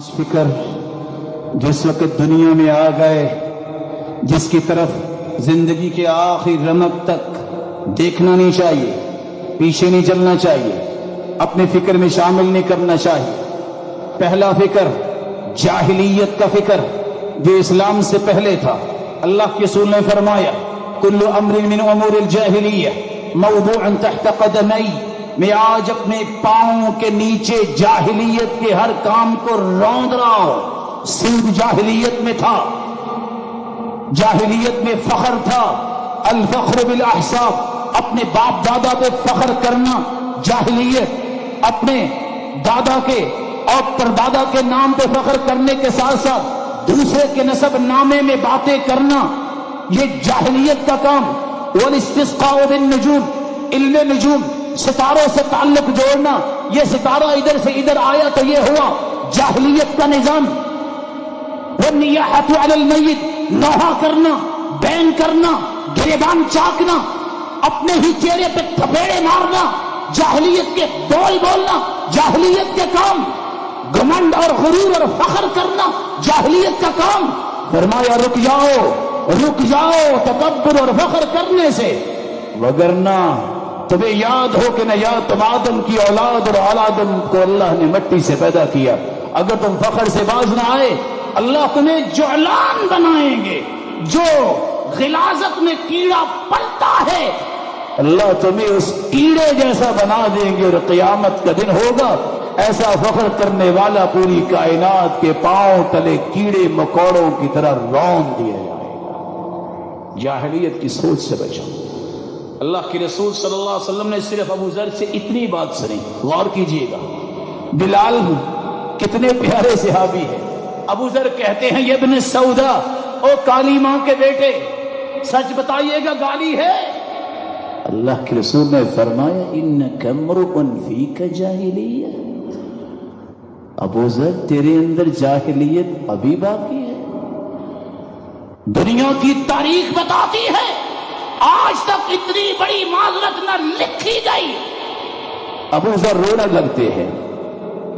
आज फिक्र जिस वक्त दुनिया में आ गए, जिसकी तरफ जिंदगी के आखिर रमक तक देखना नहीं चाहिए, पीछे नहीं चलना चाहिए, अपने फिक्र में शामिल नहीं करना चाहिए। पहला फिक्र जाहिलियत का फिक्र जो इस्लाम से पहले था। अल्लाह के रसूल ने फरमाया कुल्लु अम्रिन मिन उमूरिल जाहिलिया मौदूअन तहत क़दमई, मैं आज अपने पांव के नीचे जाहिलियत के हर काम को रौंद रहा हूं। सूद जाहिलियत में था, जाहिलियत में फख्र था, अल फख्र बिल अहसाब, अपने बाप दादा पे फख्र करना जाहिलियत, अपने दादा के और परदादा के नाम पे फख्र करने के साथ साथ दूसरे के नसब नामे में बातें करना, ये जाहिलियत का काम। वल इस्तिस्क़ाउ बिन नुजूम, इल्म नुजूम, सितारों से ताल्लुक जोड़ना, ये सितारा इधर से इधर आया तो ये हुआ, जाहिलियत का निजाम। वन्नियाहतु अलल मय्यित, नौहा करना, बैन करना, गिरेबान चाकना, अपने ही चेहरे पे थपेड़े मारना, जाहिलियत के बोल बोलना, जाहिलियत के काम। घमंड और गुरूर और फख्र करना जाहिलियत का काम। फरमाया रुक जाओ तकब्बुर और फख्र करने से, वगरना तुम्हें याद हो कि न या तुम आदम की औलाद और औलादम को अल्लाह ने मिट्टी से पैदा किया। अगर तुम फख्र से बाज ना आए, अल्लाह तुम्हें जुअलान बनाएंगे। जो गिलाजत में कीड़ा पलता है, अल्लाह तुम्हें उस कीड़े जैसा बना देंगे और क़यामत का दिन होगा, ऐसा फख्र करने वाला पूरी कायनात के पांव तले कीड़े मकोड़ों की तरह रौंद दिया जाएगा। जाहिलियत की सोच से बचो। अल्लाह के रसूल सल्लल्लाहु अलैहि वसल्लम ने सिर्फ अबू ज़र से इतनी बात सुनी, गौर कीजिएगा। बिलाल कितने प्यारे सहाबी है। अबू ज़र कहते हैं ये इब्न सऊदा, ओ काली मां के बेटे, सच बताइएगा गाली है? अल्लाह के रसूल ने फरमाया इन्नका इम्रुउन फीका जाहिलिय्या, अबू ज़र तेरे अंदर जाहिलियत अभी बाकी है। दुनिया की तारीख बताती है आज तक इतनी बड़ी माजरत न लिखी गई। अबू ज़र रोने लगते हैं,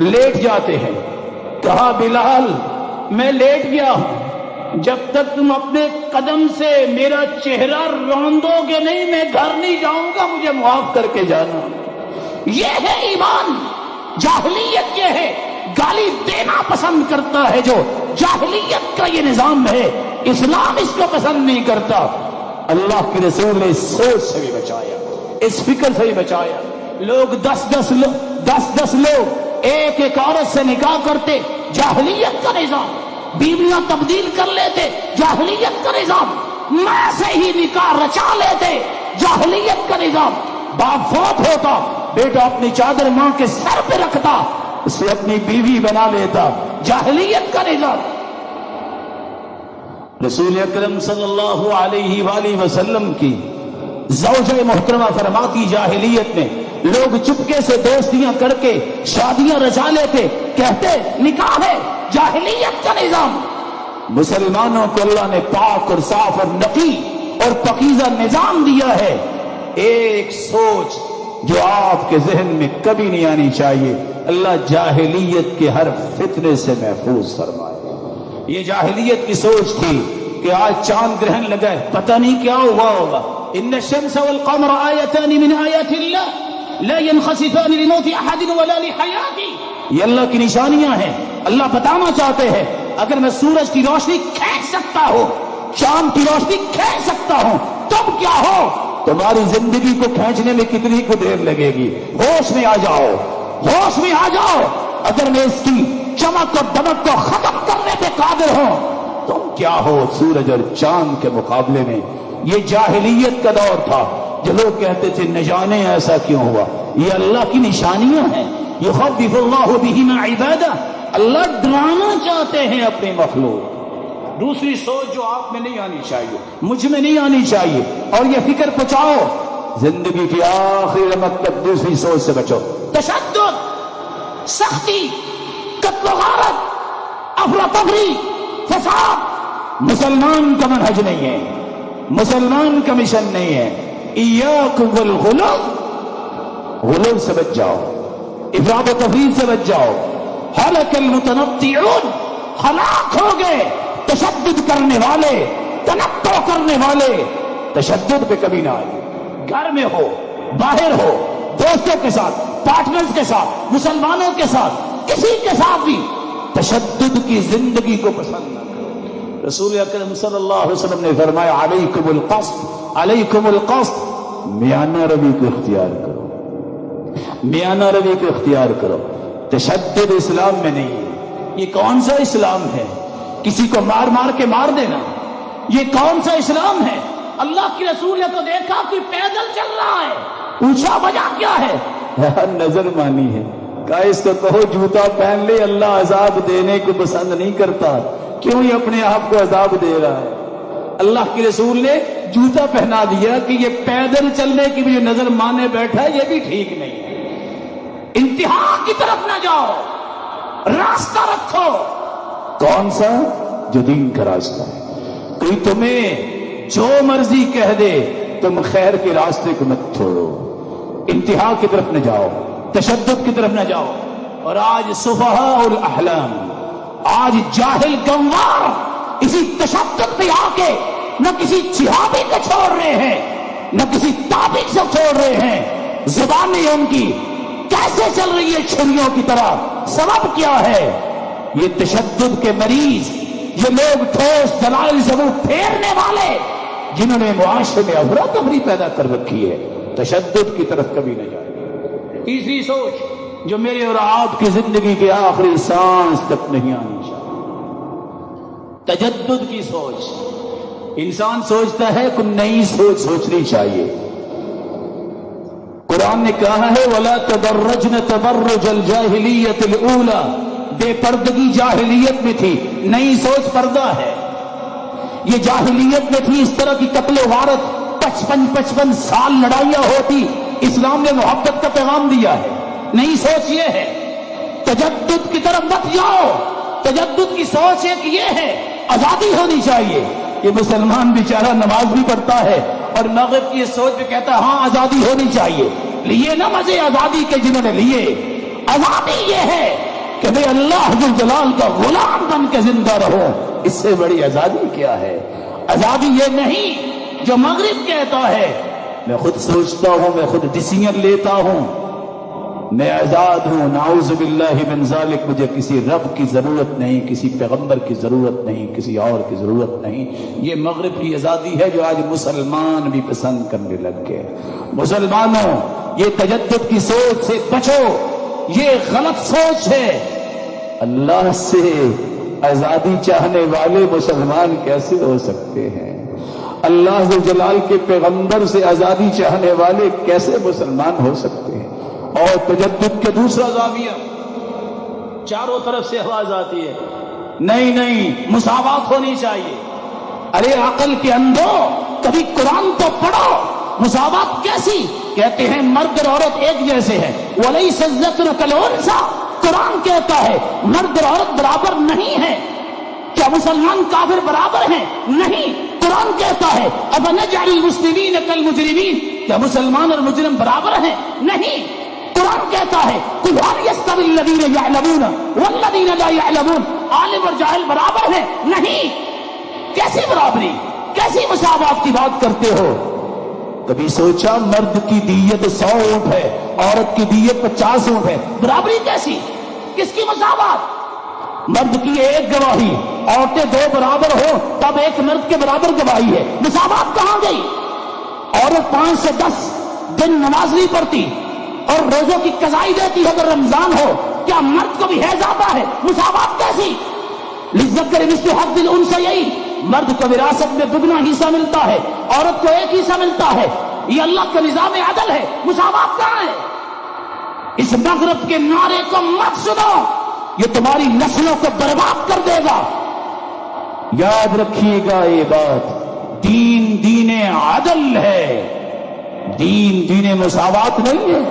लेट जाते हैं। कहा बिलाल मैं लेट गया हूं, जब तक तुम अपने कदम से मेरा चेहरा रौंदोगे नहीं मैं घर नहीं जाऊंगा, मुझे माफ करके जाना। यह है ईमान। जाहिलियत ये है, गाली देना पसंद करता है जो जाहिलियत का ये निजाम है। इस्लाम इसको पसंद नहीं करता। अल्लाह के रसूल ने इस सोच से भी बचाया, इस फिक्र से भी बचाया। लोग 10-10 लोग एक एक औरत से निकाह करते, जाहिलियत का निजाम। बीवियां तब्दील कर लेते, जाहिलियत का निजाम। मां से ही निकाह रचा लेते, जाहिलियत का निजाम। बाप फौत होता, बेटा अपनी चादर मां के सर पे रखता, उसे अपनी बीवी बना लेता, जाहिलियत का निजाम। रसूल अकरम सल्लल्लाहु अलैहि वसल्लम की ज़ौजा मोहतरमा फरमाती जाहिलियत में लोग चुपके से दोस्तियां करके शादियां रचा लेते, कहते निकाह है, जाहिलियत का निजाम। मुसलमानों को अल्लाह ने पाक और साफ और नकी और पकीज़ा निजाम दिया है। एक सोच जो आपके जहन में कभी नहीं आनी चाहिए, अल्लाह जाहिलियत के हर फितने से महफूज फरमाए। ये जाहिलियत की सोच थी कि आज चांद ग्रहण लगा है, पता नहीं क्या हुआ होगा। इन्न शम्स वल क़मर आयतानि मिन आयातिल्लाह ला यनख़सिफ़ानि लिमौति अहदिन वला लिहयाति, ये अल्लाह की निशानियां हैं। अल्लाह बताना चाहते हैं अगर मैं सूरज की रोशनी खींच सकता हूं, चांद की रोशनी खींच सकता हूं, तब क्या हो, तुम्हारी जिंदगी को खींचने में कितनी को देर लगेगी। होश में आ जाओ, होश में आ जाओ। अगर मैं इसकी चमक और दमक को खत्म करने पे कादिर हो, तुम क्या हो सूरज और चांद के मुकाबले में। ये जाहिलियत का दौर था जो लोग कहते थे न जाने ऐसा क्यों हुआ। ये अल्लाह की निशानियां हैं। युख़व्विफ़ुल्लाहु बिहिमा इबादा, अल्लाह डराना चाहते हैं अपने मखलूक। दूसरी सोच जो आप में नहीं आनी चाहिए, मुझ में नहीं आनी चाहिए, और ये फिक्र पहुंचाओ जिंदगी की आखिरी रमत तक दूसरी सोच से बचो। तशद्दुद, सख्ती, कत्ल गारत, अफरा तफरी, फसाद मुसलमान का मनहज नहीं है, मुसलमान का मिशन नहीं है। इय्याकुम वल गुलूव, गुलूव से बच जाओ, इफरात व तफरीद से बच जाओ, हलक अलमुतनत्तिऊन, हलाक हो गए तशद्दुद करने वाले, तनत्तो करने वाले। तशद्दुद पे कभी ना आए, घर में हो, बाहर हो, दोस्तों के साथ, पार्टनर्स के साथ, मुसलमानों के साथ, किसी के साथ भी तशद्दुद की जिंदगी को पसंद न करो। रसूल अकरम सल्लल्लाहु अलैहि वसल्लम ने फरमाया अलैकुमुल क़स्द, अलैकुमुल क़स्द, मियाना रवि को इख्तियार करो, मियाना रवि को इख्तियार करो। तशद्दुद इस्लाम में नहीं है। ये कौन सा इस्लाम है? किसी को मार मार के मार देना, ये कौन सा इस्लाम है? अल्लाह की रसूल ने तो देखा कि पैदल चल रहा है, पूछा वजह क्या है? नजर मानी है। कहा इसको कहो जूता पहन ले, अल्लाह अजाब देने को पसंद नहीं करता, क्यों ये अपने आप को अजाब दे रहा है? अल्लाह के रसूल ने जूता पहना दिया कि ये पैदल चलने की भी नजर माने बैठा है, ये भी ठीक नहीं है। इंतहा की तरफ ना जाओ, रास्ता रखो। कौन सा? जो दीन का रास्ता है। कोई तुम्हें जो मर्जी कह दे, तुम खैर के रास्ते को मत छोड़ो, इंतहा की तरफ न जाओ, तशद्दुद की तरफ न जाओ। और आज सुफहा और अहलाम, आज जाहिल गंवार इसी तशद्दुद पे आके न किसी जिहादी को छोड़ रहे हैं, न किसी ताबिक से छोड़ रहे हैं। जुबानें उनकी कैसे चल रही है छुरियों की तरह। सबब क्या है? ये तशद्दुद के मरीज, ये लोग ठोस दलाइल सबूत फेरने वाले, जिन्होंने मुआशरे में अफरा तफरी पैदा कर रखी है। तशद्दुद की तरफ कभी न जाए। तीसरी सोच जो मेरे और आपकी जिंदगी के आखिरी सांस तक नहीं आनी चाहिए, तजद्दुद की सोच। इंसान सोचता है कि नई सोच सोचनी चाहिए। कुरान ने कहा है वला तदर्रजन तबर्रुजल जाहिलियतिल ऊला, बेपर्दगी जाहिलियत में थी, नई सोच पर्दा है। ये जाहिलियत में थी, इस तरह की कत्ल वारत, 55 साल लड़ाइयां होती। इस्लाम ने मोहब्बत का पैगाम दिया है। नई सोच ये है, तजद्दुद की तरफ मत जाओ। तजद्दुद की सोच एक ये है, आजादी होनी चाहिए। ये मुसलमान बेचारा नमाज भी पढ़ता है और मगरिब की सोच में कहता है हाँ आजादी होनी चाहिए। लिए ना मजे आजादी के जिन्होंने लिए। आजादी ये है कि भाई अल्लाह जुल जलाल का गुलाम बन के जिंदा रहो, इससे बड़ी आजादी क्या है? आजादी ये नहीं जो मगरिब कहता है मैं खुद सोचता हूं, मैं खुद डिसीजन लेता हूं, मैं आजाद हूं, नाउज़ु बिल्लाहि मिन ज़ालिक, मुझे किसी रब की जरूरत नहीं, किसी पैगंबर की जरूरत नहीं, किसी और की जरूरत नहीं। ये मगरिब की आजादी है जो आज मुसलमान भी पसंद करने लग गए। मुसलमानों, ये तजद्दुद की सोच से बचो, ये गलत सोच है। अल्लाह से आजादी चाहने वाले मुसलमान कैसे हो सकते हैं? अल्लाह जलाल के पैगंबर से आजादी चाहने वाले कैसे मुसलमान हो सकते हैं? और तजद्दुद के दूसरा जाविया, चारों तरफ से आवाज आती है नहीं नहीं मुसावात होनी चाहिए। अरे अकल के अंधो, कभी कुरान तो पढ़ो। मुसावात कैसी? कहते हैं मर्द और औरत एक जैसे हैं। वलैसा ज़क्र कल उन्सा, कुरान कहता है मर्द और औरत बराबर नहीं है। क्या मुसलमान काफिर बराबर हैं? नहीं। कुरान कहता है अब नजअल मुस्लिमीन कल मुजरिमीन, क्या मुसलमान और मुजरिम बराबर हैं? नहीं। कुरान कहता है कुल हल यस्तविल लज़ीना यअलमून वल्लज़ीना ला यअलमून, आलिम और जाहिल बराबर हैं? नहीं। कैसी बराबरी, कैसी मुसावात की बात करते हो? कभी सोचा मर्द की दीयत 100 ऊंट है, औरत की दीयत 50 ऊंट है, बराबरी कैसी? किसकी मुसावात? मर्द की एक गवाही, औरतें 2 बराबर हो तब एक मर्द के बराबर गवाही है। मुसावात कहां गई? औरत 5 से 10 दिन नमाज नहीं पढ़ती और रोजों की कज़ाई देती है अगर रमजान हो, क्या मर्द को भी हैज आता है? मुसावात कैसी? लिज़्ज़कर मिस्लु हज़्ज़िल उन्सयैन, मर्द को विरासत में दुगना हिस्सा मिलता है, औरत को एक हिस्सा मिलता है। ये अल्लाह का निज़ाम अदल है। मुसावात कहां है? इस मगरिब के नारे को मत सुनो, ये तुम्हारी नस्लों को बर्बाद कर देगा। याद रखिएगा ये बात, दीन दीने अदल है, दीन दीने मुसावात नहीं है।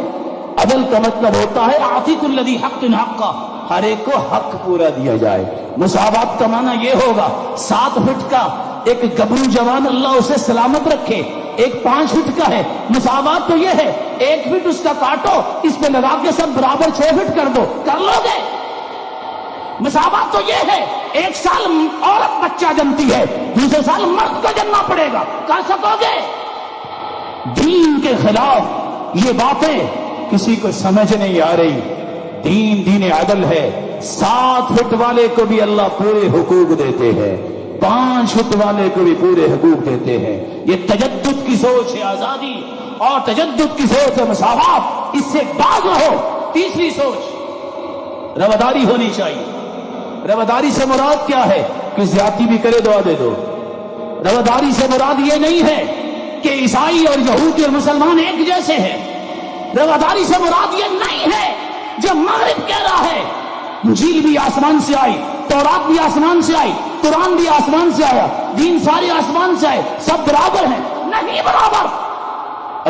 अदल का मतलब होता है आतिकुल लज़ी हक़्क़िन हक़्क़ा, हर एक को हक पूरा दिया जाए। मुसावात का माना ये होगा 7 फुट का एक गबरू जवान अल्लाह उसे सलामत रखे, एक 5 फुट का है। मुसावात तो ये है 1 फीट उसका काटो, इस पे लगा के सब बराबर 6 फीट कर दो, कर लोगे? مساوات تو یہ ہے، ایک سال عورت بچہ جنتی ہے، دوسرے سال مرد کو جننا پڑے گا، کر سکو گے؟ دین کے خلاف یہ باتیں کسی کو سمجھ نہیں آ رہی۔ دین عدل ہے، 7 فٹ والے کو بھی اللہ پورے حقوق دیتے ہیں، 5 فٹ والے کو بھی پورے حقوق دیتے ہیں۔ یہ تجدد کی سوچ ہے، آزادی اور تجدد کی سوچ ہے مساوات، اس سے باز رہو۔ تیسری سوچ رواداری ہونی چاہیے۔ رواداری سے مراد کیا ہے؟ کہ زیادتی بھی کرے دعا دے دو۔ رواداری سے مراد یہ نہیں ہے کہ عیسائی اور یہودی اور مسلمان ایک جیسے ہیں۔ رواداری سے مراد یہ نہیں ہے جو مغرب کہہ رہا ہے انجیل بھی آسمان سے آئی، تورات بھی آسمان سے آئی، قرآن بھی آسمان سے آیا، دین سارے آسمان سے آئے، سب برابر ہیں۔ نہیں برابر۔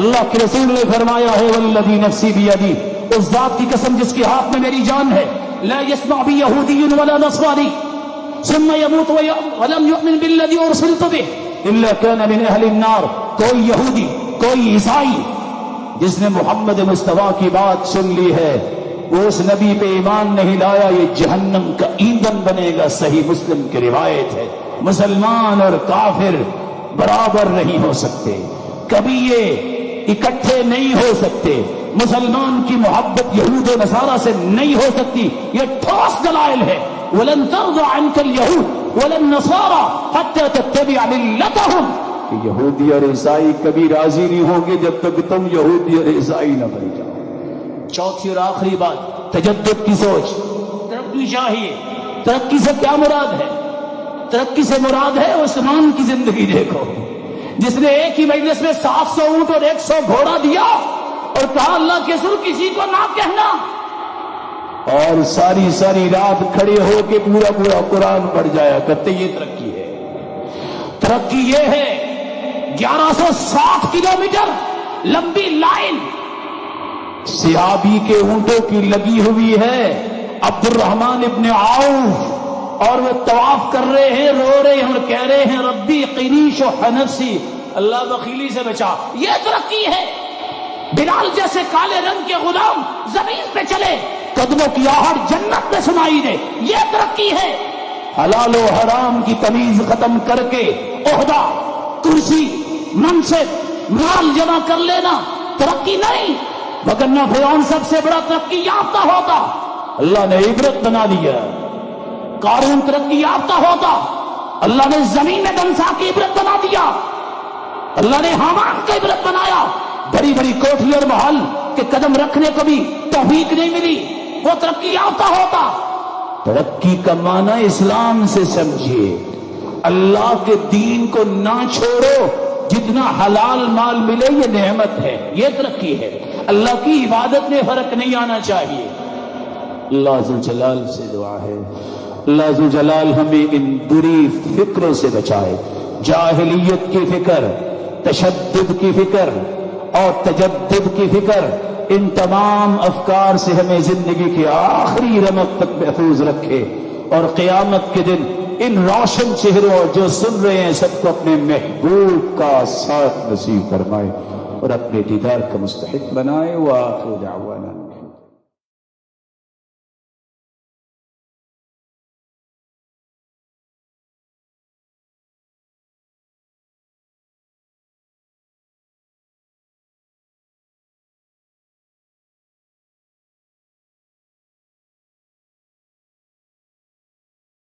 اللہ کے رسول نے فرمایا ہے والذی نفسی بیدی، اس ذات کی قسم جس کے ہاتھ میں میری جان ہے، لا يسمع بی یہودی ولا نصرانی ثم يموت ولم يؤمن بالذی ارسلت به الا كان من اہل النار۔ کوئی یہودی، کوئی عیسائی جس نے محمد مصطفیٰ کی بات سن لی ہے، وہ اس نبی پہ ایمان نہیں لایا، یہ جہنم کا ایندھن بنے گا۔ صحیح مسلم کی روایت ہے۔ مسلمان اور کافر برابر نہیں ہو سکتے، کبھی یہ اکٹھے نہیں ہو سکتے۔ مسلمان کی محبت یہود و نصارہ سے نہیں ہو سکتی، یہ ٹھوس دلائل ہے۔ وَلَن تَرْضَ عَنْكَ الْيَهُودُ وَلَا النَّصَارَىٰ حَتَّىٰ تَتَّبِعَ مِلَّتَهُمْ، کہ یہودی اور عیسائی کبھی راضی نہیں ہوں گے جب تک تم یہودی اور عیسائی نہ بن جاؤ۔ چوتھی اور آخری بات، تجدد کی سوچ۔ ترقی چاہیے۔ ترقی سے کیا مراد ہے؟ ترقی سے مراد ہے عثمان کی زندگی دیکھو، جس نے ایک ہی مجلس میں 700 اونٹ اور 100 گھوڑا دیا اور کہا اللہ کے رسول کسی کو نہ کہنا، اور ساری رات کھڑے ہو کے پورا قرآن پڑھ جایا کرتے۔ یہ ترقی ہے۔ ترقی یہ ہے 1160 کلومیٹر لمبی لائن صحابی کے اونٹوں کی لگی ہوئی ہے، عبد الرحمن ابن عوف، اور وہ طواف کر رہے ہیں، رو رہے ہیں اور کہہ رہے ہیں ربی قنی شح نفسی، اللہ بخیلی سے بچا۔ یہ ترقی ہے۔ بلال جیسے کالے رنگ کے غلام زمین پہ چلے، قدموں کی آہٹ جنت میں سنائی دے، یہ ترقی ہے۔ حلال و حرام کی تمیز ختم کر کے عہدہ، کرسی، منصب، مال جمع کر لینا ترقی نہیں، وگرنہ فرعون سب سے بڑا ترقی یافتہ ہوتا، اللہ نے عبرت بنا دیا۔ قارون ترقی یافتہ ہوتا، اللہ نے زمین میں دنسا کی عبرت بنا دیا۔ اللہ نے حامان کو عبرت بنایا، بڑی بڑی کوٹھی اور محل کے قدم رکھنے کو بھی توفیق نہیں ملی، وہ ترقی یافتہ ہوتا۔ ترقی کا معنی اسلام سے سمجھیے، اللہ کے دین کو نہ چھوڑو، جتنا حلال مال ملے یہ نعمت ہے، یہ ترقی ہے۔ اللہ کی عبادت میں فرق نہیں آنا چاہیے۔ اللہ ذوالجلال سے دعا ہے، اللہ ذوالجلال ہمیں ان بری فکروں سے بچائے، جاہلیت کی فکر، تشدد کی فکر اور تجدد کی فکر، ان تمام افکار سے ہمیں زندگی کے آخری رمق تک محفوظ رکھے، اور قیامت کے دن ان روشن چہروں جو سن رہے ہیں سب کو اپنے محبوب کا ساتھ نصیب فرمائے اور اپنے دیدار کا مستحق بنائے۔ وآخر دعوانا